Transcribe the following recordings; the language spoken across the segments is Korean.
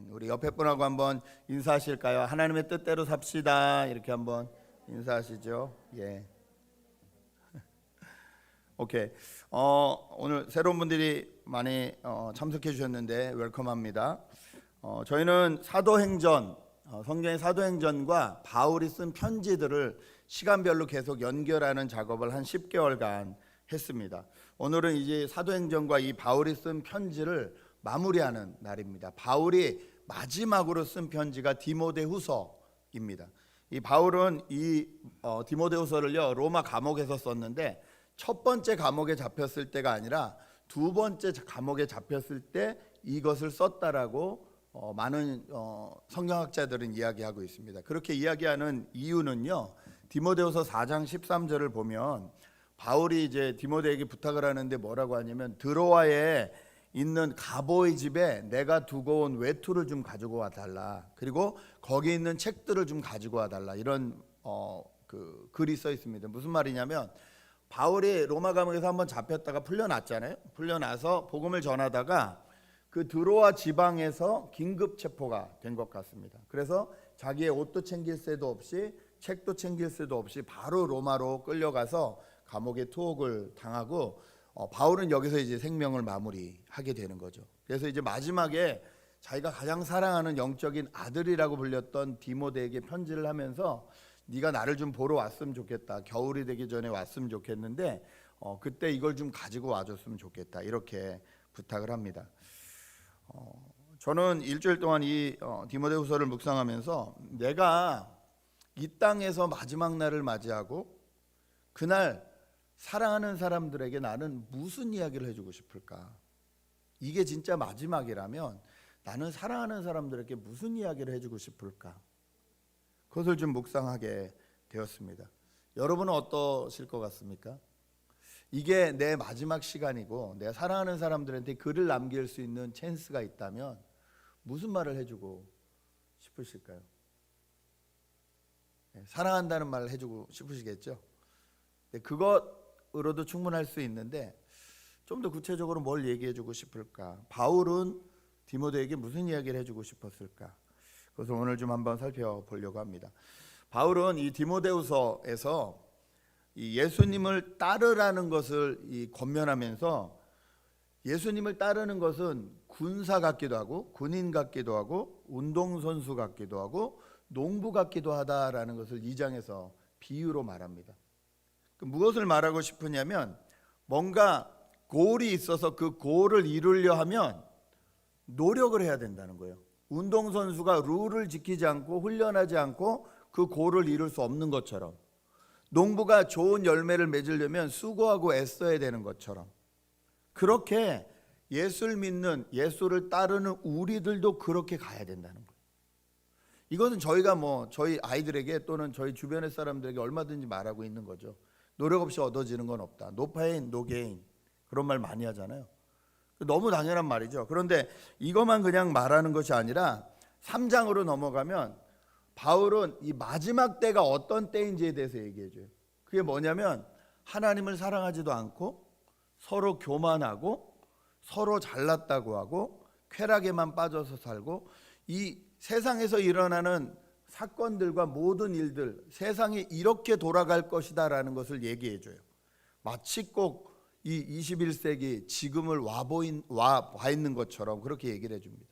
아멘. 우리 옆에 분하고 한번 인사하실까요? 하나님의 뜻대로 삽시다. 이렇게 한번 인사하시죠. 예. 오케이. 오늘 새로운 분들이 많이 참석해 주셨는데 웰컴합니다. 저희는 사도행전, 성경의 사도행전과 바울이 쓴 편지들을 시간별로 계속 연결하는 작업을 한 10개월간 했습니다. 오늘은 이제 사도행전과 이 바울이 쓴 편지를 마무리하는 날입니다. 바울이 마지막으로 쓴 편지가 디모데후서입니다. 이 바울은 이 디모데후서를요 로마 감옥에서 썼는데 첫 번째 감옥에 잡혔을 때가 아니라 두 번째 감옥에 잡혔을 때 이것을 썼다라고 많은 성경학자들은 이야기하고 있습니다. 그렇게 이야기하는 이유는요, 디모데후서 4장 13절을 보면 바울이 이제 디모데에게 부탁을 하는데 뭐라고 하냐면, 드로아에 있는 가보의 집에 내가 두고 온 외투를 좀 가지고 와 달라, 그리고 거기 있는 책들을 좀 가지고 와 달라, 이런 그 글이 써 있습니다. 무슨 말이냐면, 바울이 로마 감옥에서 한번 잡혔다가 풀려났잖아요. 풀려나서 복음을 전하다가 그 드로아 지방에서 긴급 체포가 된 것 같습니다. 그래서 자기의 옷도 챙길 새도 없이 책도 챙길 새도 없이 바로 로마로 끌려가서 감옥에 투옥을 당하고 바울은 여기서 이제 생명을 마무리하게 되는 거죠. 그래서 이제 마지막에 자기가 가장 사랑하는 영적인 아들이라고 불렸던 디모데에게 편지를 하면서 네가 나를 좀 보러 왔으면 좋겠다, 겨울이 되기 전에 왔으면 좋겠는데 그때 이걸 좀 가지고 와줬으면 좋겠다, 이렇게 부탁을 합니다. 저는 일주일 동안 이 디모데후서를 묵상하면서 내가 이 땅에서 마지막 날을 맞이하고 그날 사랑하는 사람들에게 나는 무슨 이야기를 해주고 싶을까? 이게 진짜 마지막이라면 나는 사랑하는 사람들에게 무슨 이야기를 해주고 싶을까? 그것을 좀 묵상하게 되었습니다. 여러분은 어떠실 것 같습니까? 이게 내 마지막 시간이고 내가 사랑하는 사람들한테 글을 남길 수 있는 찬스가 있다면 무슨 말을 해주고 싶으실까요? 사랑한다는 말을 해주고 싶으시겠죠? 그것으로도 충분할 수 있는데 좀 더 구체적으로 뭘 얘기해주고 싶을까? 바울은 디모데에게 무슨 이야기를 해주고 싶었을까? 그래서 오늘 좀 한번 살펴보려고 합니다. 바울은 이 디모데후서에서 이 예수님을 따르라는 것을 권면하면서, 예수님을 따르는 것은 군사 같기도 하고 군인 같기도 하고 운동선수 같기도 하고 농부 같기도 하다라는 것을 2장에서 비유로 말합니다. 무엇을 말하고 싶으냐면, 뭔가 골이 있어서 그 골을 이루려 하면 노력을 해야 된다는 거예요. 운동선수가 룰을 지키지 않고 훈련하지 않고 그 골을 이룰 수 없는 것처럼, 농부가 좋은 열매를 맺으려면 수고하고 애써야 되는 것처럼, 그렇게 예수를 믿는, 예수를 따르는 우리들도 그렇게 가야 된다는 거예요. 이것은 저희가 저희 아이들에게 또는 저희 주변의 사람들에게 얼마든지 말하고 있는 거죠. 노력 없이 얻어지는 건 없다. No pain, no gain. 그런 말 많이 하잖아요. 너무 당연한 말이죠. 그런데 이것만 그냥 말하는 것이 아니라 3장으로 넘어가면 바울은 이 마지막 때가 어떤 때인지에 대해서 얘기해줘요. 그게 뭐냐면, 하나님을 사랑하지도 않고 서로 교만하고 서로 잘났다고 하고 쾌락에만 빠져서 살고, 이 세상에서 일어나는 사건들과 모든 일들, 세상이 이렇게 돌아갈 것이다라는 것을 얘기해줘요. 마치 꼭 이 21세기 지금을 와 있는 것처럼 그렇게 얘기를 해줍니다.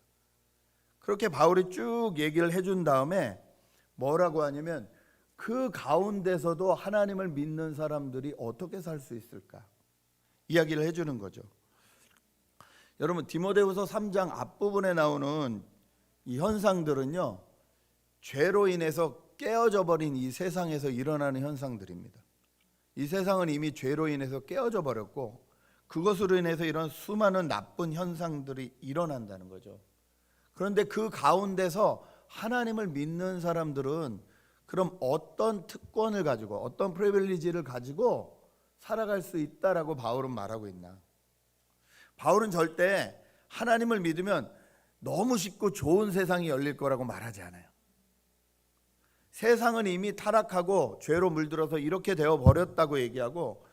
그렇게 바울이 쭉 얘기를 해준 다음에 뭐라고 하냐면, 그 가운데서도 하나님을 믿는 사람들이 어떻게 살 수 있을까 이야기를 해주는 거죠. 여러분, 디모데후서 3장 앞부분에 나오는 이 현상들은요, 죄로 인해서 깨어져 버린 이 세상에서 일어나는 현상들입니다. 이 세상은 이미 죄로 인해서 깨어져 버렸고 그것으로 인해서 이런 수많은 나쁜 현상들이 일어난다는 거죠. 그런데 그 가운데서 하나님을 믿는 사람들은 그럼 어떤 특권을 가지고, 어떤 프리빌리지를 가지고 살아갈 수 있다라고 바울은 말하고 있나? 바울은 절대 하나님을 믿으면 너무 쉽고 좋은 세상이 열릴 거라고 말하지 않아요. 세상은 이미 타락하고 죄로 물들어서 이렇게 되어 버렸다고 얘기하고,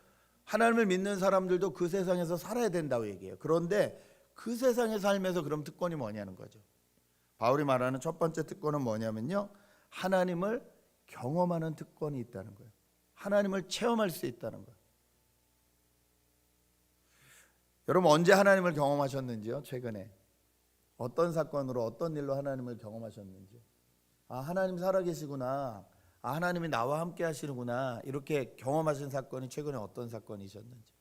하나님을 믿는 사람들도 그 세상에서 살아야 된다고 얘기해요. 그런데 그 세상에 살면서 그럼 특권이 뭐냐는 거죠. 바울이 말하는 첫 번째 특권은 뭐냐면요, 하나님을 경험하는 특권이 있다는 거예요. 하나님을 체험할 수 있다는 거예요. 여러분 언제 하나님을 경험하셨는지요? 최근에 어떤 사건으로 어떤 일로 하나님을 경험하셨는지. 아, 하나님 살아계시구나. 아, 하나님이 나와 함께 하시는구나. 이렇게 경험하신 사건이 최근에 어떤 사건이셨는지.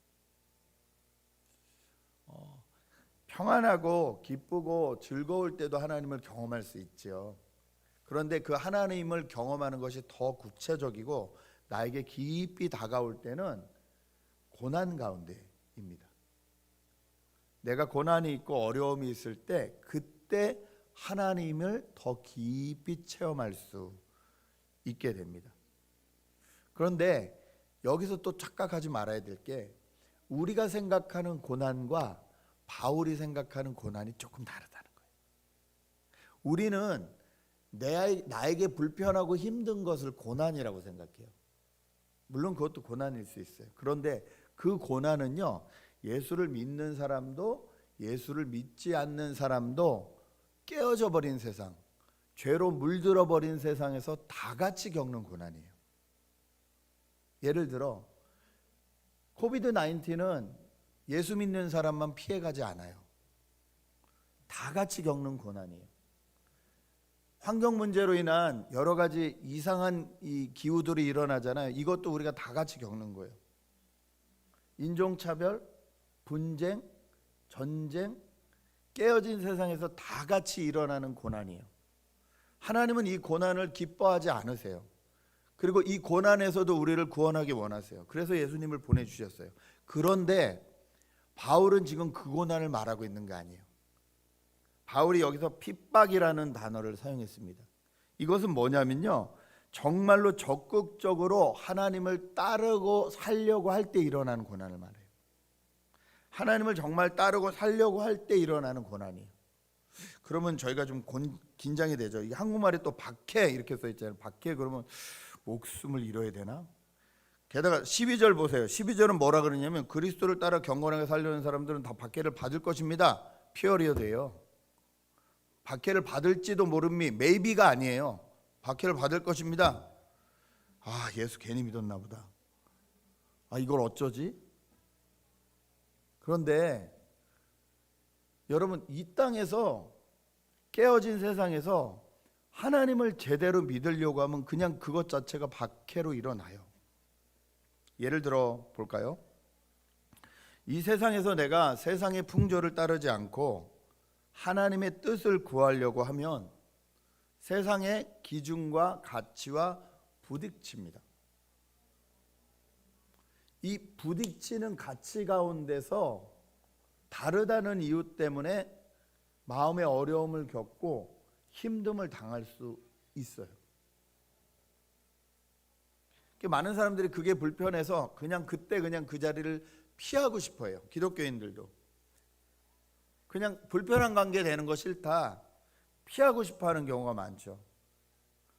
평안하고 기쁘고 즐거울 때도 하나님을 경험할 수 있죠. 그런데 그 하나님을 경험하는 것이 더 구체적이고 나에게 깊이 다가올 때는 고난 가운데입니다. 내가 고난이 있고 어려움이 있을 때 그때 하나님을 더 깊이 체험할 수 있게 됩니다. 그런데 여기서 또 착각하지 말아야 될 게, 우리가 생각하는 고난과 바울이 생각하는 고난이 조금 다르다는 거예요. 우리는 나에게 불편하고 힘든 것을 고난이라고 생각해요. 물론 그것도 고난일 수 있어요. 그런데 그 고난은요, 예수를 믿는 사람도 예수를 믿지 않는 사람도 깨어져 버린 세상, 죄로 물들어 버린 세상에서 다 같이 겪는 고난이에요. 예를 들어 코비드 19는 예수 믿는 사람만 피해가지 않아요. 다 같이 겪는 고난이에요. 환경 문제로 인한 여러 가지 이상한 이 기후들이 일어나잖아요. 이것도 우리가 다 같이 겪는 거예요. 인종차별, 분쟁, 전쟁, 깨어진 세상에서 다 같이 일어나는 고난이에요. 하나님은 이 고난을 기뻐하지 않으세요. 그리고 이 고난에서도 우리를 구원하기 원하세요. 그래서 예수님을 보내주셨어요. 그런데 바울은 지금 그 고난을 말하고 있는 게 아니에요. 바울이 여기서 핍박이라는 단어를 사용했습니다. 이것은 뭐냐면요, 정말로 적극적으로 하나님을 따르고 살려고 할 때 일어나는 고난을 말해요. 하나님을 정말 따르고 살려고 할 때 일어나는 고난이에요. 그러면 저희가 좀 긴장이 되죠. 이 한국말에 또 박해 이렇게 써 있잖아요. 박해 그러면 목숨을 잃어야 되나? 게다가 12절 보세요. 12절은 뭐라 그러냐면, 그리스도를 따라 경건하게 살려는 사람들은 다 박해를 받을 것입니다. 피어리어드예요. 박해를 받을지도 모릅니, maybe가 아니에요. 박해를 받을 것입니다. 아, 예수 괜히 믿었나 보다. 아, 이걸 어쩌지? 그런데 여러분, 이 땅에서 깨어진 세상에서 하나님을 제대로 믿으려고 하면 그냥 그것 자체가 박해로 일어나요. 예를 들어 볼까요? 이 세상에서 내가 세상의 풍조를 따르지 않고 하나님의 뜻을 구하려고 하면 세상의 기준과 가치와 부딪힙니다. 이 부딪히는 가치 가운데서 다르다는 이유 때문에 마음의 어려움을 겪고 힘듦을 당할 수 있어요. 많은 사람들이 그게 불편해서 그냥 그때 그냥 그 자리를 피하고 싶어요. 기독교인들도 그냥 불편한 관계 되는 거 싫다, 피하고 싶어하는 경우가 많죠.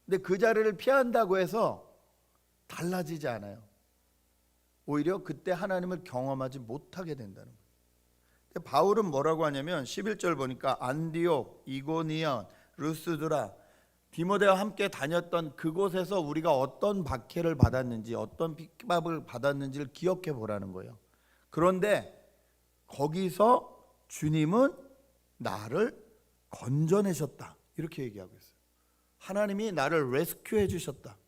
근데 그 자리를 피한다고 해서 달라지지 않아요. 오히려 그때 하나님을 경험하지 못하게 된다는 거예요. 근데 바울은 뭐라고 하냐면 11절 보니까 안디옥, 이고니온, 루스드라, 디모데와 함께 다녔던 그곳에서 우리가 어떤 박해를 받았는지, 어떤 핍박을 받았는지를 기억해 보라는 거예요. 그런데 거기서 주님은 나를 건져내셨다, 이렇게 얘기하고 있어요. 하나님이 나를 레스큐해 주셨다.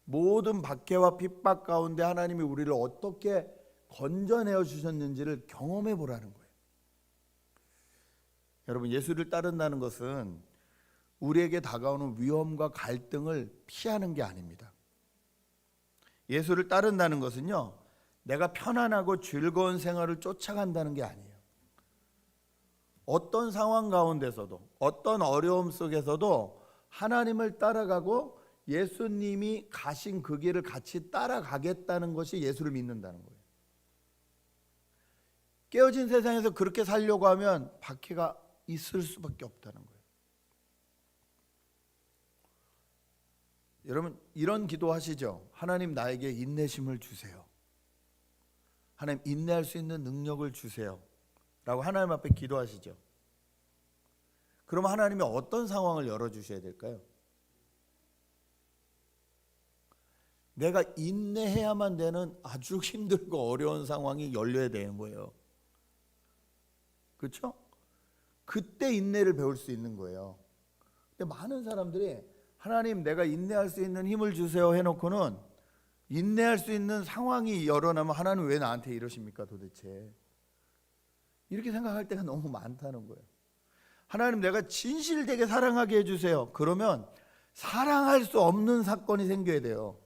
모든 박해와 핍박 가운데 하나님이 우리를 어떻게 건져내어 주셨는지를 경험해 보라는 거예요. 여러분, 예수를 따른다는 것은 우리에게 다가오는 위험과 갈등을 피하는 게 아닙니다. 예수를 따른다는 것은요, 내가 편안하고 즐거운 생활을 쫓아간다는 게 아니에요. 어떤 상황 가운데서도, 어떤 어려움 속에서도 하나님을 따라가고 예수님이 가신 그 길을 같이 따라가겠다는 것이 예수를 믿는다는 거예요. 깨어진 세상에서 그렇게 살려고 하면 박해가 있을 수밖에 없다는 거예요. 여러분, 이런 기도하시죠. 하나님, 나에게 인내심을 주세요. 하나님, 인내할 수 있는 능력을 주세요 라고 하나님 앞에 기도하시죠. 그럼 하나님이 어떤 상황을 열어주셔야 될까요? 내가 인내해야만 되는 아주 힘들고 어려운 상황이 열려야 되는 거예요. 그렇죠? 그때 인내를 배울 수 있는 거예요. 근데 많은 사람들이 하나님 내가 인내할 수 있는 힘을 주세요 해놓고는 인내할 수 있는 상황이 열어나면 하나님 왜 나한테 이러십니까 도대체? 이렇게 생각할 때가 너무 많다는 거예요. 하나님 내가 진실되게 사랑하게 해주세요. 그러면 사랑할 수 없는 사건이 생겨야 돼요.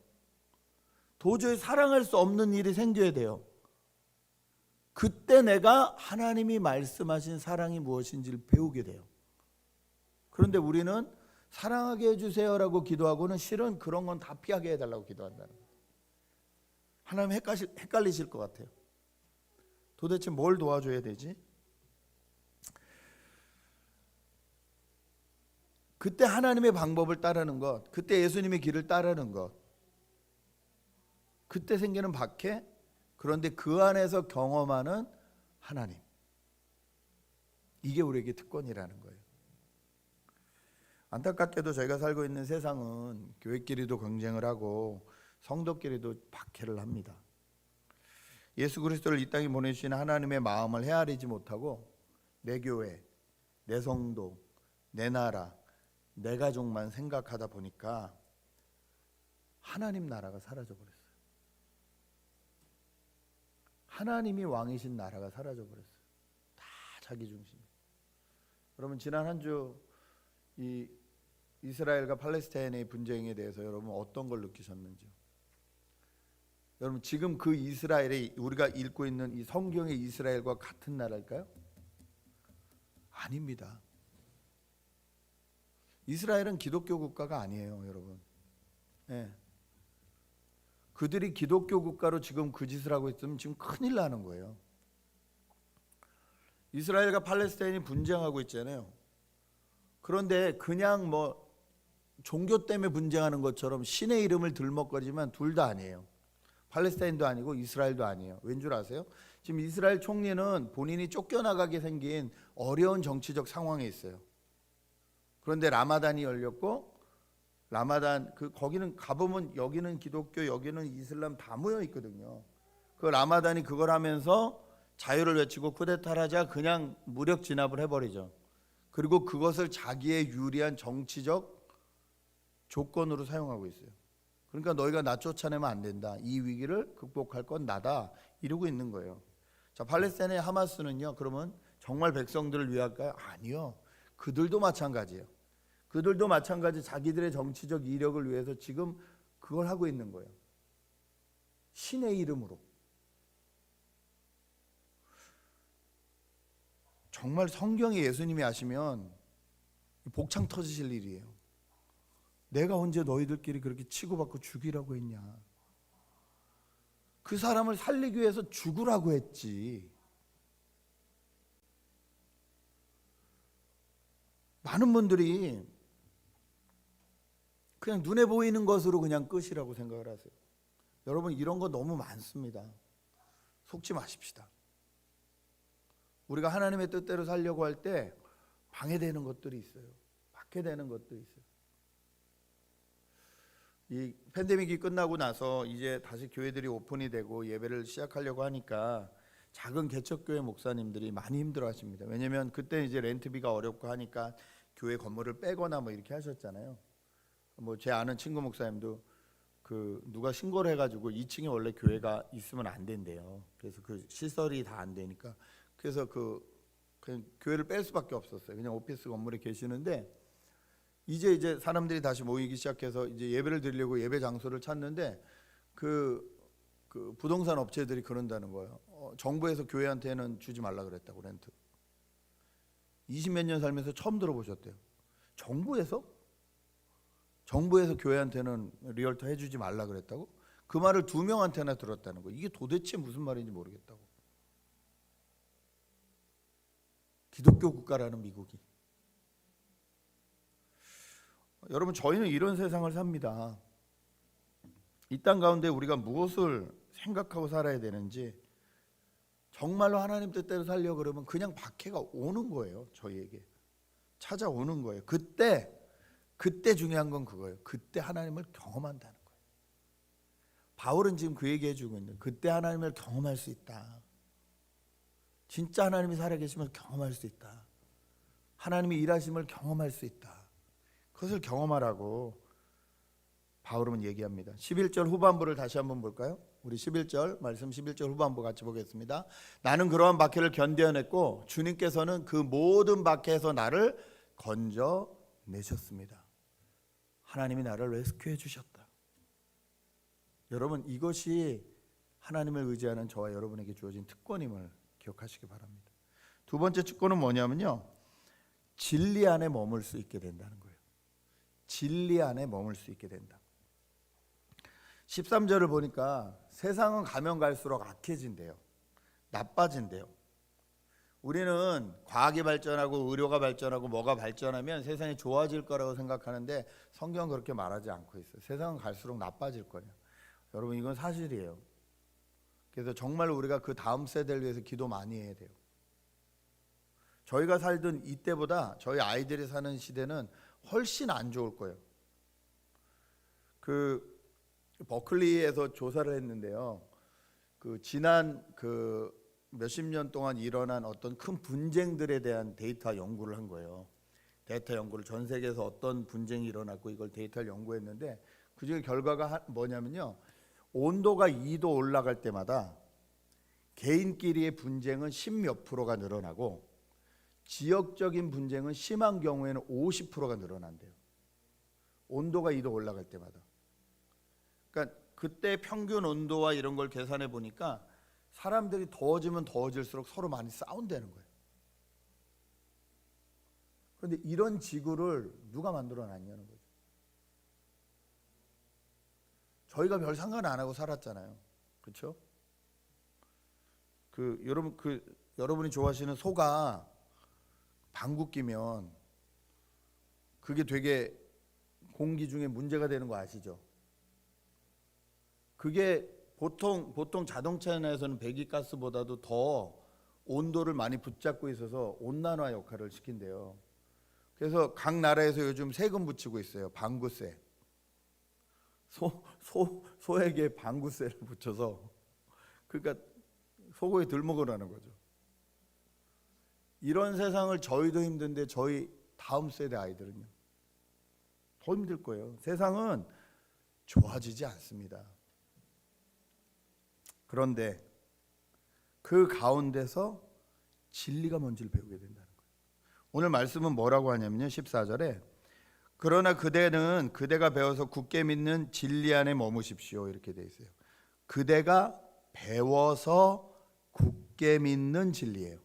도저히 사랑할 수 없는 일이 생겨야 돼요. 그때 내가 하나님이 말씀하신 사랑이 무엇인지를 배우게 돼요. 그런데 우리는 사랑하게 해주세요라고 기도하고는 실은 그런 건 다 피하게 해달라고 기도한다는 거예요. 하나님 헷갈리실 것 같아요. 도대체 뭘 도와줘야 되지? 그때 하나님의 방법을 따르는 것, 그때 예수님의 길을 따르는 것, 그때 생기는 박해, 그런데 그 안에서 경험하는 하나님, 이게 우리에게 특권이라는 거예요. 안타깝게도 저희가 살고 있는 세상은 교회끼리도 경쟁을 하고 성도끼리도 박해를 합니다. 예수 그리스도를 이 땅에 보내주신 하나님의 마음을 헤아리지 못하고 내 교회, 내 성도, 내 나라, 내 가족만 생각하다 보니까 하나님 나라가 사라져버렸어요. 하나님이 왕이신 나라가 사라져버렸어요. 다 자기 중심. 여러분 지난 한 주 이 이스라엘과 팔레스타인의 분쟁에 대해서 여러분 어떤 걸 느끼셨는지요? 여러분 지금 그 이스라엘이 우리가 읽고 있는 이 성경의 이스라엘과 같은 나라일까요? 아닙니다. 이스라엘은 기독교 국가가 아니에요, 여러분. 네. 그들이 기독교 국가로 지금 그 짓을 하고 있으면 지금 큰일 나는 거예요. 이스라엘과 팔레스타인이 분쟁하고 있잖아요. 그런데 그냥 뭐 종교 때문에 분쟁하는 것처럼 신의 이름을 들먹거리지만 둘 다 아니에요. 팔레스타인도 아니고 이스라엘도 아니에요. 왠 줄 아세요? 지금 이스라엘 총리는 본인이 쫓겨나가게 생긴 어려운 정치적 상황에 있어요. 그런데 라마단이 열렸고 라마단 거기는 가보면 여기는 기독교 여기는 이슬람 다 모여 있거든요. 그 라마단이 그걸 하면서 자유를 외치고 쿠데타를 하자 그냥 무력 진압을 해버리죠. 그리고 그것을 자기의 유리한 정치적 조건으로 사용하고 있어요. 그러니까 너희가 나 쫓아내면 안 된다. 이 위기를 극복할 건 나다. 이러고 있는 거예요. 자, 팔레스타인의 하마스는요. 그러면 정말 백성들을 위할까요? 아니요. 그들도 마찬가지예요. 그들도 마찬가지 자기들의 정치적 이력을 위해서 지금 그걸 하고 있는 거예요. 신의 이름으로. 정말 성경에 예수님이 하시면 복창 터지실 일이에요. 내가 언제 너희들끼리 그렇게 치고받고 죽이라고 했냐. 그 사람을 살리기 위해서 죽으라고 했지. 많은 분들이 그냥 눈에 보이는 것으로 그냥 끝이라고 생각을 하세요. 여러분 이런 거 너무 많습니다. 속지 마십시다. 우리가 하나님의 뜻대로 살려고 할 때 방해되는 것들이 있어요. 박해되는 것들이 있어요. 이 팬데믹이 끝나고 나서 이제 다시 교회들이 오픈이 되고 예배를 시작하려고 하니까 작은 개척교회 목사님들이 많이 힘들어하십니다. 왜냐하면 그때 이제 렌트비가 어렵고 하니까 교회 건물을 빼거나 뭐 이렇게 하셨잖아요. 뭐 제 아는 친구 목사님도 누가 신고를 해가지고 2층에 원래 교회가 있으면 안 된대요. 그래서 그 시설이 다 안 되니까 그래서 그냥 교회를 뺄 수밖에 없었어요. 그냥 오피스 건물에 계시는데 이제 사람들이 다시 모이기 시작해서 이제 예배를 드리려고 예배 장소를 찾는데 그 부동산 업체들이 그런다는 거예요. 정부에서 교회한테는 주지 말라 그랬다고 렌트. 20몇 년 살면서 처음 들어보셨대요. 정부에서 교회한테는 리얼터 해주지 말라 그랬다고? 그 말을 2명한테나 들었다는 거예요. 이게 도대체 무슨 말인지 모르겠다고. 기독교 국가라는 미국이. 여러분 저희는 이런 세상을 삽니다. 이 땅 가운데 우리가 무엇을 생각하고 살아야 되는지 정말로 하나님 뜻대로 살려고 그러면 그냥 박해가 오는 거예요. 저희에게. 찾아오는 거예요. 그때 중요한 건 그거예요. 그때 하나님을 경험한다는 거예요. 바울은 지금 그 얘기 해주고 있는, 그때 하나님을 경험할 수 있다. 진짜 하나님이 살아계심을 경험할 수 있다. 하나님이 일하심을 경험할 수 있다. 그것을 경험하라고 바울은 얘기합니다. 11절 후반부를 다시 한번 볼까요? 우리 11절 말씀, 11절 후반부 같이 보겠습니다. 나는 그러한 박해를 견뎌냈고 주님께서는 그 모든 박해에서 나를 건져내셨습니다. 하나님이 나를 레스큐해 주셨다. 여러분, 이것이 하나님을 의지하는 저와 여러분에게 주어진 특권임을 기억하시기 바랍니다. 두 번째 특권은 뭐냐면요, 진리 안에 머물 수 있게 된다는 거예요. 진리 안에 머물 수 있게 된다. 13절을 보니까 세상은 가면 갈수록 악해진대요. 나빠진대요. 우리는 과학이 발전하고 의료가 발전하고 뭐가 발전하면 세상이 좋아질 거라고 생각하는데 성경은 그렇게 말하지 않고 있어요. 세상은 갈수록 나빠질 거냐. 여러분, 이건 사실이에요. 그래서 정말 우리가 그 다음 세대를 위해서 기도 많이 해야 돼요. 저희가 살던 이때보다 저희 아이들이 사는 시대는 훨씬 안 좋을 거예요. 그 버클리에서 조사를 했는데요. 지난 몇십 년 동안 일어난 어떤 큰 분쟁들에 대한 데이터 연구를 한 거예요. 데이터 연구를 전 세계에서 어떤 분쟁이 일어났고 이걸 데이터를 연구했는데 그중에 결과가 뭐냐면요, 온도가 2도 올라갈 때마다 개인끼리의 분쟁은 10몇 %가 늘어나고 지역적인 분쟁은 심한 경우에는 50%가 늘어난대요. 온도가 2도 올라갈 때마다. 그러니까 그때 평균 온도와 이런 걸 계산해 보니까 사람들이 더워지면 더워질수록 서로 많이 싸운다는 거예요. 그런데 이런 지구를 누가 만들어 놨냐는 거죠. 저희가 별 상관 안 하고 살았잖아요. 그렇죠? 여러분이 좋아하시는 소가 방귀 끼면 그게 되게 공기 중에 문제가 되는 거 아시죠? 그게 보통 자동차 내에서는 배기가스보다도 더 온도를 많이 붙잡고 있어서 온난화 역할을 시킨대요. 그래서 각 나라에서 요즘 세금 붙이고 있어요. 방구세. 소에게 방구세를 붙여서, 그러니까 소고기 덜 먹으라는 거죠. 이런 세상을 저희도 힘든데 저희 다음 세대 아이들은요 더 힘들 거예요. 세상은 좋아지지 않습니다. 그런데 그 가운데서 진리가 뭔지를 배우게 된다는 거예요. 오늘 말씀은 뭐라고 하냐면요, 14절에 그러나 그대가 배워서 굳게 믿는 진리 안에 머무십시오, 이렇게 돼 있어요. 그대가 배워서 굳게 믿는 진리예요.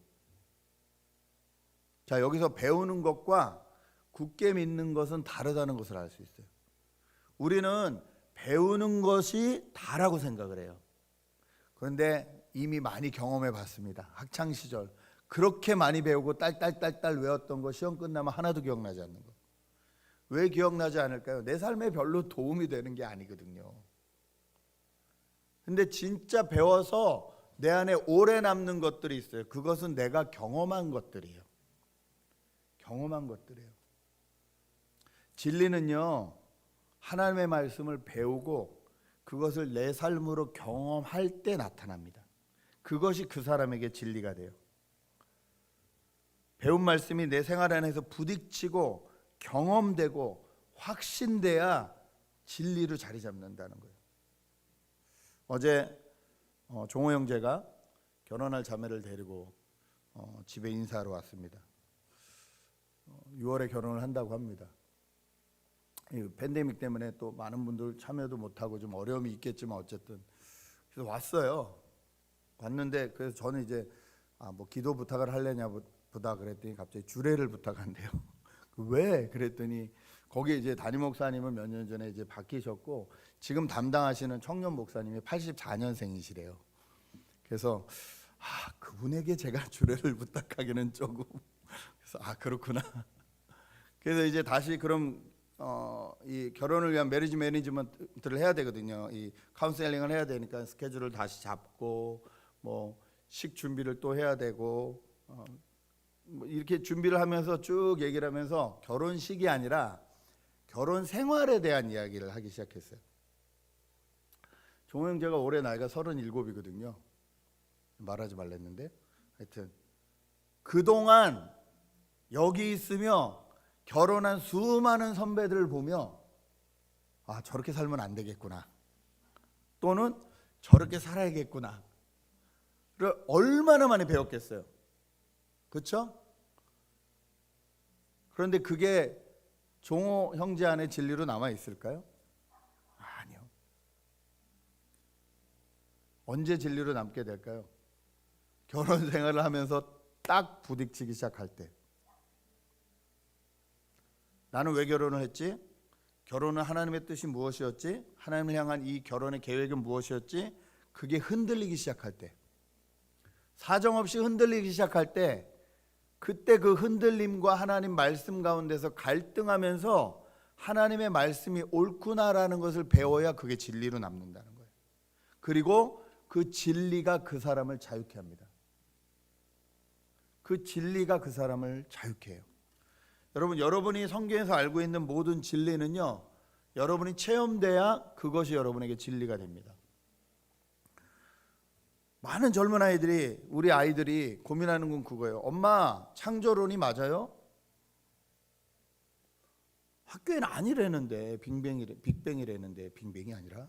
자, 여기서 배우는 것과 굳게 믿는 것은 다르다는 것을 알 수 있어요. 우리는 배우는 것이 다라고 생각을 해요. 그런데 이미 많이 경험해 봤습니다. 학창 시절 그렇게 많이 배우고 딸딸딸딸 외웠던 거 시험 끝나면 하나도 기억나지 않는 거. 왜 기억나지 않을까요? 내 삶에 별로 도움이 되는 게 아니거든요. 근데 진짜 배워서 내 안에 오래 남는 것들이 있어요. 그것은 내가 경험한 것들이에요. 경험한 것들이에요. 진리는요, 하나님의 말씀을 배우고 그것을 내 삶으로 경험할 때 나타납니다. 그것이 그 사람에게 진리가 돼요. 배운 말씀이 내 생활 안에서 부딪히고 경험되고 확신돼야 진리로 자리 잡는다는 거예요. 어제 종호 형제가 결혼할 자매를 데리고 집에 인사하러 왔습니다. 6월에 결혼을 한다고 합니다. 이 팬데믹 때문에 또 많은 분들 참여도 못하고 좀 어려움이 있겠지만 어쨌든 그래서 왔어요. 왔는데 그래서 저는 이제 뭐 기도 부탁을 하려냐 보다 그랬더니 갑자기 주례를 부탁한대요. 왜? 그랬더니 거기 이제 담임 목사님은 몇 년 전에 이제 바뀌셨고 지금 담당하시는 청년 목사님이 84년생이시래요. 그래서 그분에게 제가 주례를 부탁하기는 조금 그래서 그렇구나. 그래서 이제 다시 그럼 이 결혼을 위한 메리지 매니지먼트를 해야 되거든요. 이 카운셀링을 해야 되니까 스케줄을 다시 잡고 뭐 식 준비를 또 해야 되고 이렇게 준비를 하면서 쭉 얘기를 하면서 결혼식이 아니라 결혼 생활에 대한 이야기를 하기 시작했어요. 종호 형제가 올해 나이가 37이거든요. 말하지 말랬는데 하여튼 그동안 여기 있으며 결혼한 수많은 선배들을 보며 아, 저렇게 살면 안 되겠구나, 또는 저렇게 살아야겠구나 를 얼마나 많이 배웠겠어요. 그렇죠? 그런데 그게 종호 형제 안에 진리로 남아 있을까요? 아니요. 언제 진리로 남게 될까요? 결혼 생활을 하면서 딱 부딪히기 시작할 때. 나는 왜 결혼을 했지? 결혼은 하나님의 뜻이 무엇이었지? 하나님을 향한 이 결혼의 계획은 무엇이었지? 그게 흔들리기 시작할 때, 사정없이 흔들리기 시작할 때, 그때 그 흔들림과 하나님 말씀 가운데서 갈등하면서 하나님의 말씀이 옳구나라는 것을 배워야 그게 진리로 남는다는 거예요. 그리고 그 진리가 그 사람을 자유케 합니다. 그 진리가 그 사람을 자유케 해요. 여러분, 여러분이 성경에서 알고 있는 모든 진리는요, 여러분이 체험돼야 그것이 여러분에게 진리가 됩니다. 많은 젊은 아이들이, 우리 아이들이 고민하는 건 그거예요. 엄마, 창조론이 맞아요? 학교에는 아니라는데, 빅뱅이라는데, 빅뱅이 아니라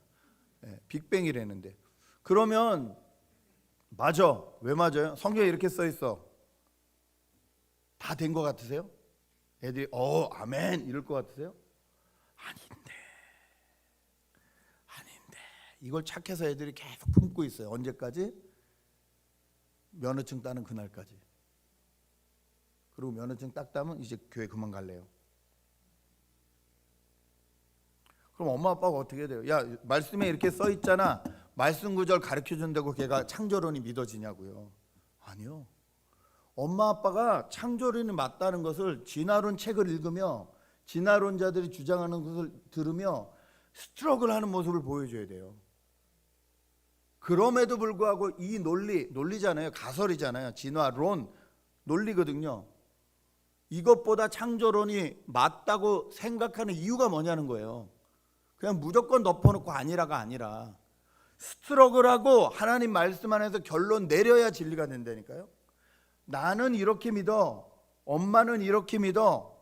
빅뱅이라는데. 그러면 맞아. 왜 맞아요? 성경에 이렇게 써 있어. 다 된 것 같으세요? 애들이 아멘 이럴 것 같으세요? 아닌데. 이걸 착해서 애들이 계속 품고 있어요. 언제까지? 면허증 따는 그날까지. 그리고 면허증 딱 따면 이제 교회 그만 갈래요. 그럼 엄마 아빠가 어떻게 돼요? 야, 말씀에 이렇게 써 있잖아. 말씀 구절 가르쳐 준다고 걔가 창조론이 믿어지냐고요. 아니요. 엄마 아빠가 창조론이 맞다는 것을 진화론 책을 읽으며 진화론자들이 주장하는 것을 들으며 스트러글하는 모습을 보여줘야 돼요. 그럼에도 불구하고 이 논리잖아요. 가설이잖아요. 진화론 논리거든요. 이것보다 창조론이 맞다고 생각하는 이유가 뭐냐는 거예요. 그냥 무조건 덮어놓고 아니라가 아니라 스트러글하고 하나님 말씀 안에서 결론 내려야 진리가 된다니까요. 나는 이렇게 믿어, 엄마는 이렇게 믿어,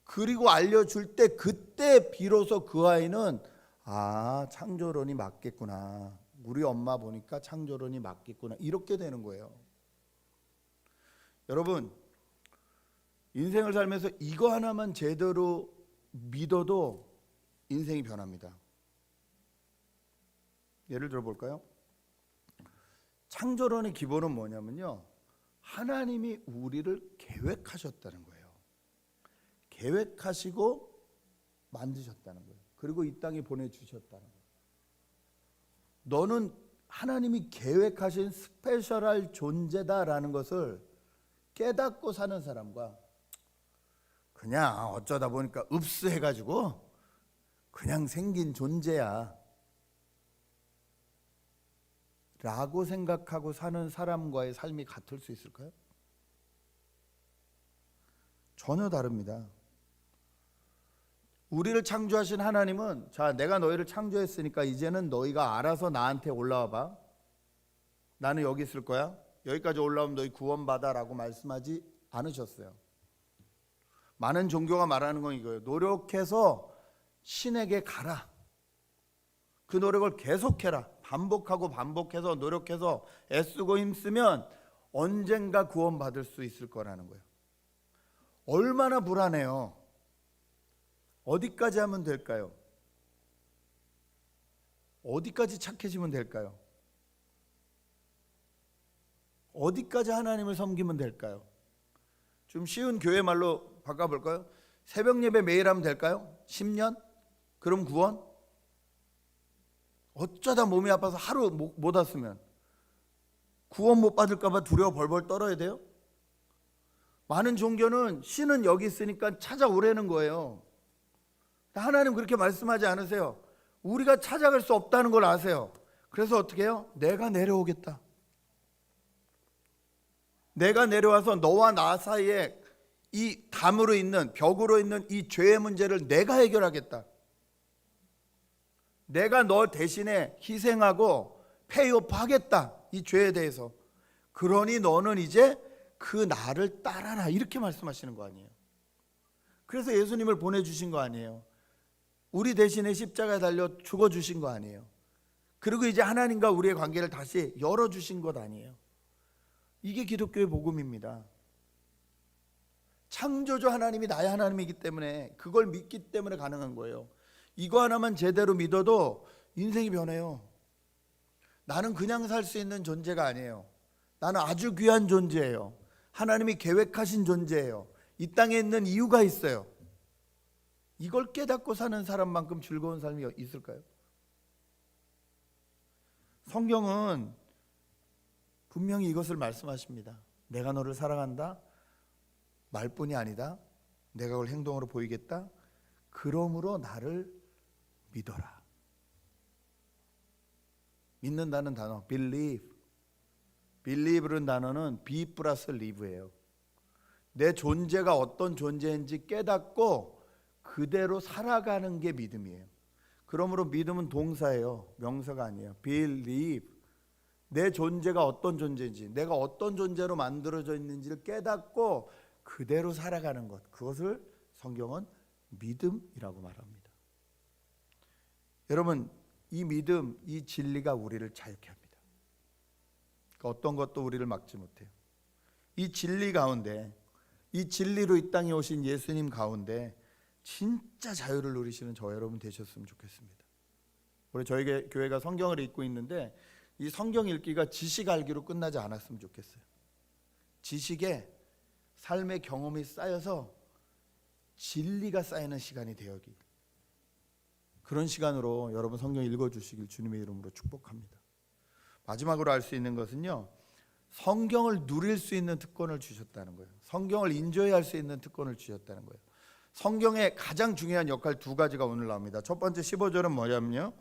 그리고 알려줄 때 그때 비로소 그 아이는 창조론이 맞겠구나, 우리 엄마 보니까 창조론이 맞겠구나, 이렇게 되는 거예요. 여러분, 인생을 살면서 이거 하나만 제대로 믿어도 인생이 변합니다. 예를 들어 볼까요? 창조론의 기본은 뭐냐면요, 하나님이 우리를 계획하셨다는 거예요. 계획하시고 만드셨다는 거예요. 그리고 이 땅에 보내주셨다는 거예요. 너는 하나님이 계획하신 스페셜할 존재다라는 것을 깨닫고 사는 사람과 그냥 어쩌다 보니까 읍스해가지고 그냥 생긴 존재야 라고 생각하고 사는 사람과의 삶이 같을 수 있을까요? 전혀 다릅니다. 우리를 창조하신 하나님은, 자, 내가 너희를 창조했으니까 이제는 너희가 알아서 나한테 올라와 봐. 나는 여기 있을 거야. 여기까지 올라오면 너희 구원받아 라고 말씀하지 않으셨어요. 많은 종교가 말하는 건 이거예요. 노력해서 신에게 가라. 그 노력을 계속해라. 반복해서 노력해서 애쓰고 힘쓰면 언젠가 구원받을 수 있을 거라는 거예요. 얼마나 불안해요. 어디까지 하면 될까요? 어디까지 착해지면 될까요? 어디까지 하나님을 섬기면 될까요? 좀 쉬운 교회 말로 바꿔볼까요? 새벽 예배 매일 하면 될까요? 10년? 그럼 구원? 어쩌다 몸이 아파서 하루 못 왔으면 구원 못 받을까 봐 두려워 벌벌 떨어야 돼요? 많은 종교는 신은 여기 있으니까 찾아오라는 거예요. 하나님 그렇게 말씀하지 않으세요. 우리가 찾아갈 수 없다는 걸 아세요. 그래서 어떻게 해요? 내가 내려오겠다. 내가 내려와서 너와 나 사이에 이 담으로 있는, 벽으로 있는 이 죄의 문제를 내가 해결하겠다. 내가 너 대신에 희생하고 페이오프 하겠다, 이 죄에 대해서. 그러니 너는 이제 그 나를 따라라, 이렇게 말씀하시는 거 아니에요. 그래서 예수님을 보내주신 거 아니에요. 우리 대신에 십자가에 달려 죽어주신 거 아니에요. 그리고 이제 하나님과 우리의 관계를 다시 열어주신 것 아니에요. 이게 기독교의 복음입니다. 창조주 하나님이 나의 하나님이기 때문에, 그걸 믿기 때문에 가능한 거예요. 이거 하나만 제대로 믿어도 인생이 변해요. 나는 그냥 살 수 있는 존재가 아니에요. 나는 아주 귀한 존재예요. 하나님이 계획하신 존재예요. 이 땅에 있는 이유가 있어요. 이걸 깨닫고 사는 사람만큼 즐거운 삶이 있을까요? 성경은 분명히 이것을 말씀하십니다. 내가 너를 사랑한다, 말뿐이 아니다, 내가 그걸 행동으로 보이겠다. 그러므로 나를 믿어라. 믿는다는 단어, believe. believe라는 단어는 be 플러스 live예요. 내 존재가 어떤 존재인지 깨닫고 그대로 살아가는 게 믿음이에요. 그러므로 믿음은 동사예요. 명사가 아니에요. believe. 내 존재가 어떤 존재인지, 내가 어떤 존재로 만들어져 있는지를 깨닫고 그대로 살아가는 것, 그것을 성경은 믿음이라고 말합니다. 여러분, 이 믿음, 이 진리가 우리를 자유케 합니다. 어떤 것도 우리를 막지 못해요. 이 진리 가운데, 이 진리로 이 땅에 오신 예수님 가운데 진짜 자유를 누리시는 저 여러분 되셨으면 좋겠습니다. 우리 저희 교회가 성경을 읽고 있는데, 이 성경 읽기가 지식 알기로 끝나지 않았으면 좋겠어요. 지식에 삶의 경험이 쌓여서 진리가 쌓이는 시간이 되어기, 그런 시간으로 여러분 성경 읽어주시길 주님의 이름으로 축복합니다. 마지막으로 알 수 있는 것은요, 성경을 누릴 수 있는 특권을 주셨다는 거예요. 성경을 인조할 수 있는 특권을 주셨다는 거예요. 성경의 가장 중요한 역할 두 가지가 오늘 나옵니다. 첫 번째 15절은 뭐냐면요,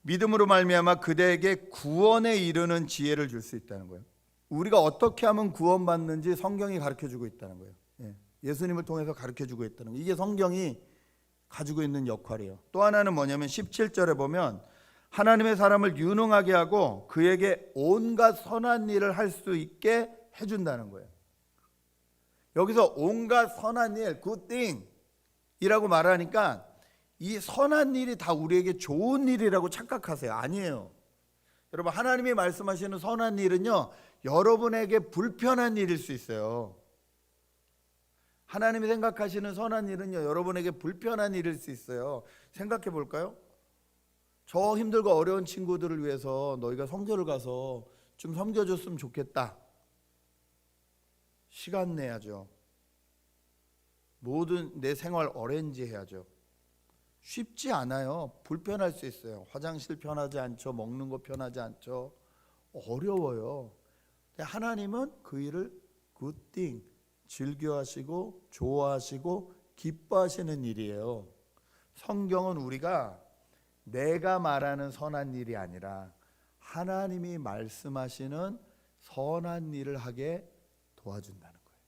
믿음으로 말미암아 그대에게 구원에 이르는 지혜를 줄 수 있다는 거예요. 우리가 어떻게 하면 구원받는지 성경이 가르쳐주고 있다는 거예요. 예수님을 통해서 가르쳐주고 있다는 거예요. 이게 성경이 가지고 있는 역할이에요. 또 하나는 뭐냐면 17절에 보면 하나님의 사람을 유능하게 하고 그에게 온갖 선한 일을 할 수 있게 해준다는 거예요. 여기서 온갖 선한 일, good thing 이라고 말하니까 이 선한 일이 다 우리에게 좋은 일이라고 착각하세요. 아니에요. 여러분, 하나님이 말씀하시는 선한 일은요, 여러분에게 불편한 일일 수 있어요. 하나님이 생각하시는 선한 일은요, 여러분에게 불편한 일일 수 있어요. 생각해 볼까요? 저 힘들고 어려운 친구들을 위해서 너희가 성교를 가서 좀 섬겨줬으면 좋겠다. 시간 내야죠. 모든 내 생활 어레인지 해야죠. 쉽지 않아요. 불편할 수 있어요. 화장실 편하지 않죠. 먹는 거 편하지 않죠. 어려워요. 하나님은 그 일을 good thing, 즐겨하시고 좋아하시고 기뻐하시는 일이에요. 성경은 우리가 내가 말하는 선한 일이 아니라 하나님이 말씀하시는 선한 일을 하게 도와준다는 거예요.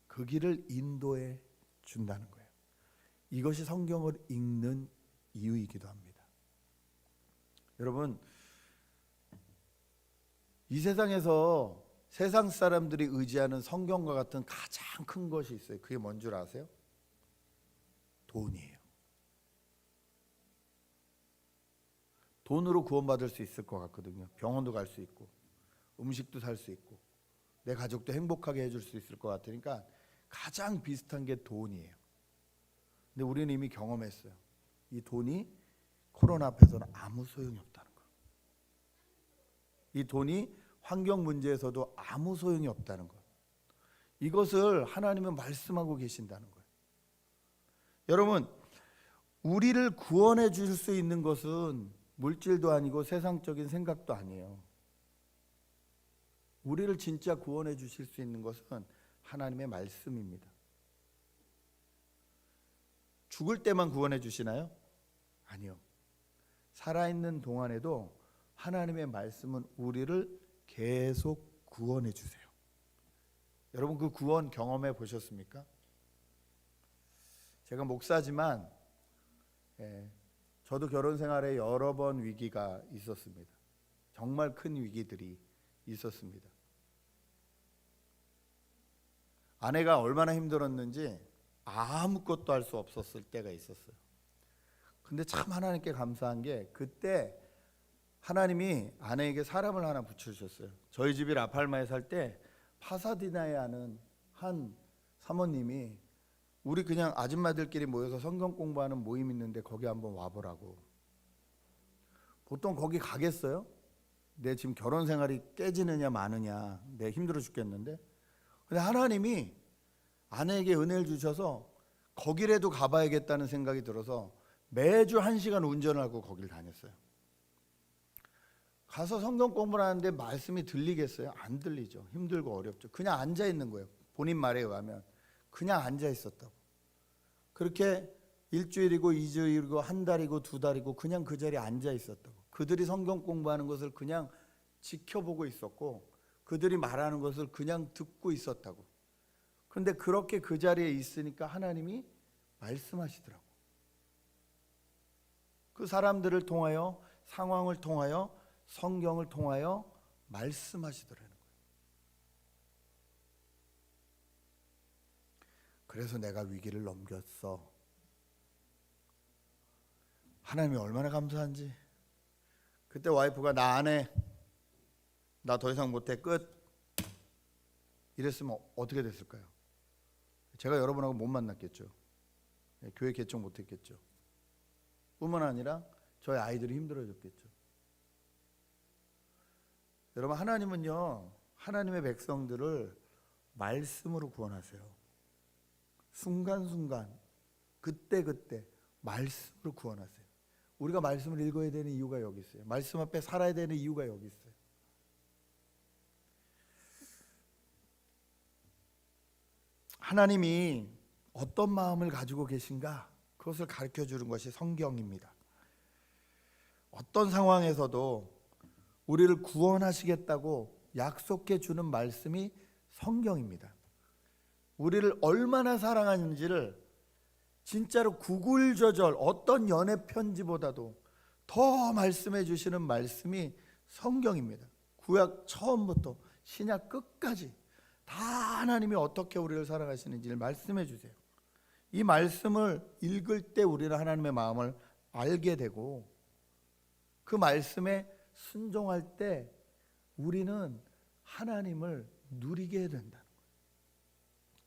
그 길을 인도해 준다는 거예요. 이것이 성경을 읽는 이유이기도 합니다. 여러분, 이 세상에서 세상 사람들이 의지하는 성경과 같은 가장 큰 것이 있어요. 그게 뭔 줄 아세요? 돈이에요. 돈으로 구원받을 수 있을 것 같거든요. 병원도 갈 수 있고 음식도 살 수 있고 내 가족도 행복하게 해줄 수 있을 것 같으니까 가장 비슷한 게 돈이에요. 근데 우리는 이미 경험했어요. 이 돈이 코로나 앞에서는 아무 소용이 없다는 거. 이 돈이 환경 문제에서도 아무 소용이 없다는 것. 이것을 하나님은 말씀하고 계신다는 거예요. 여러분, 우리를 구원해 줄 수 있는 것은 물질도 아니고 세상적인 생각도 아니에요. 우리를 진짜 구원해 주실 수 있는 것은 하나님의 말씀입니다. 죽을 때만 구원해 주시나요? 아니요. 살아있는 동안에도 하나님의 말씀은 우리를 계속 구원해 주세요. 여러분 그 구원 경험해 보셨습니까? 제가 목사지만 저도 결혼 생활에 여러 번 위기가 있었습니다. 정말 큰 위기들이 있었습니다. 아내가 얼마나 힘들었는지 아무것도 할 수 없었을 때가 있었어요. 근데 참 하나님께 감사한 게 그때 하나님이 아내에게 사람을 하나 붙여주셨어요. 저희 집이 라팔마에 살 때 파사디나에 아는 한 사모님이 우리 그냥 아줌마들끼리 모여서 성경 공부하는 모임 있는데 거기 한번 와보라고. 보통 거기 가겠어요? 내 지금 결혼 생활이 깨지느냐 마느냐, 내 힘들어 죽겠는데. 근데 하나님이 아내에게 은혜를 주셔서 거기라도 가봐야겠다는 생각이 들어서 매주 1시간 운전을 하고 거길 다녔어요. 가서 성경 공부를 하는데 말씀이 들리겠어요? 안 들리죠. 힘들고 어렵죠. 그냥 앉아 있는 거예요. 본인 말에 의하면 그냥 앉아 있었다고. 그렇게 일주일이고 2주일이고 한 달이고 2달이고 그냥 그 자리에 앉아 있었다고. 그들이 성경 공부하는 것을 그냥 지켜보고 있었고 그들이 말하는 것을 그냥 듣고 있었다고. 그런데 그렇게 그 자리에 있으니까 하나님이 말씀하시더라고. 그 사람들을 통하여, 상황을 통하여, 성경을 통하여 말씀하시더라는 거예요. 그래서 내가 위기를 넘겼어. 하나님이 얼마나 감사한지. 그때 와이프가 나 안 해, 나 더 이상 못해, 끝, 이랬으면 어떻게 됐을까요? 제가 여러분하고 못 만났겠죠. 교회 개척 못했겠죠. 뿐만 아니라 저희 아이들이 힘들어졌겠죠. 여러분, 하나님은요, 하나님의 백성들을 말씀으로 구원하세요. 순간순간, 그때그때 말씀으로 구원하세요. 우리가 말씀을 읽어야 되는 이유가 여기 있어요. 말씀 앞에 살아야 되는 이유가 여기 있어요. 하나님이 어떤 마음을 가지고 계신가, 그것을 가르쳐 주는 것이 성경입니다. 어떤 상황에서도 우리를 구원하시겠다고 약속해 주는 말씀이 성경입니다. 우리를 얼마나 사랑하는지를 진짜로 구글저절 어떤 연애 편지보다도 더 말씀해 주시는 말씀이 성경입니다. 구약 처음부터 신약 끝까지 다 하나님이 어떻게 우리를 사랑하시는지를 말씀해 주세요. 이 말씀을 읽을 때 우리는 하나님의 마음을 알게 되고 그 말씀에 순종할 때 우리는 하나님을 누리게 된다는 거예요.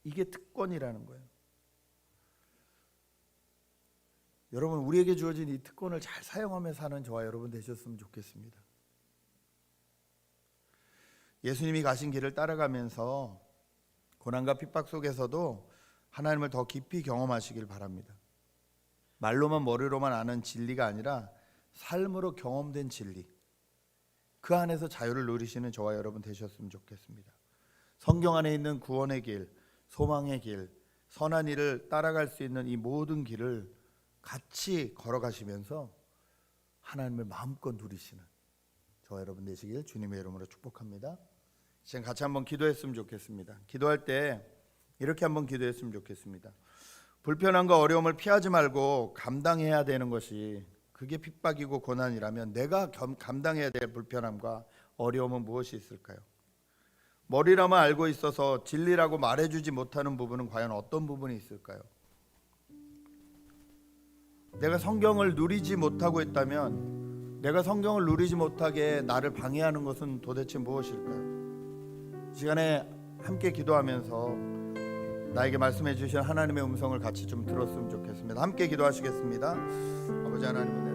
이게 특권이라는 거예요. 여러분, 우리에게 주어진 이 특권을 잘 사용하며 사는 저와 여러분 되셨으면 좋겠습니다. 예수님이 가신 길을 따라가면서 고난과 핍박 속에서도 하나님을 더 깊이 경험하시길 바랍니다. 말로만 머리로만 아는 진리가 아니라 삶으로 경험된 진리, 그 안에서 자유를 누리시는 저와 여러분 되셨으면 좋겠습니다. 성경 안에 있는 구원의 길, 소망의 길, 선한 일을 따라갈 수 있는 이 모든 길을 같이 걸어가시면서 하나님을 마음껏 누리시는 저와 여러분 되시길 주님의 이름으로 축복합니다. 지금 같이 한번 기도했으면 좋겠습니다. 기도할 때 이렇게 한번 기도했으면 좋겠습니다. 불편함과 어려움을 피하지 말고 감당해야 되는 것이, 그게 핍박이고 고난이라면 내가 감당해야 될 불편함과 어려움은 무엇이 있을까요? 머리라만 알고 있어서 진리라고 말해주지 못하는 부분은 과연 어떤 부분이 있을까요? 내가 성경을 누리지 못하고 있다면, 내가 성경을 누리지 못하게 나를 방해하는 것은 도대체 무엇일까요? 이 시간에 함께 기도하면서 나에게 말씀해 주신 하나님의 음성을 같이 좀 들었으면 좋겠습니다. 함께 기도하시겠습니다. 아버지 하나님,